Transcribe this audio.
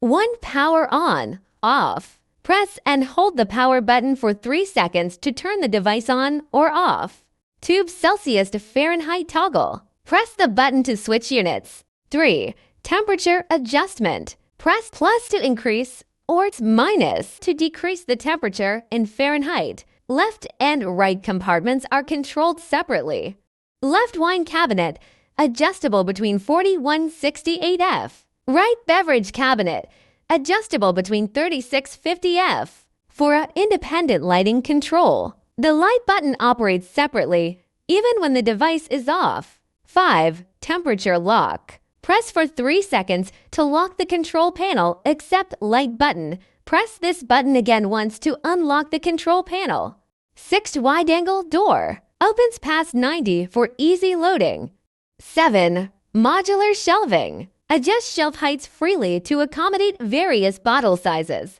1. Power on, off. Press and hold the power button for 3 seconds to turn the device on or off. 2. Celsius to Fahrenheit toggle. Press the button to switch units. 3. Temperature adjustment. Press plus to increase or minus to decrease the temperature in Fahrenheit. Left and right compartments are controlled separately. Left wine cabinet, adjustable between 4168F. Right beverage cabinet, adjustable between 3650F. For independent lighting control, the light button operates separately, even when the device is off. 5. Temperature lock. Press for 3 seconds to lock the control panel except light button. Press this button again once to unlock the control panel. 6. Wide-angle door. Opens past 90 for easy loading. 7. Modular shelving. Adjust shelf heights freely to accommodate various bottle sizes.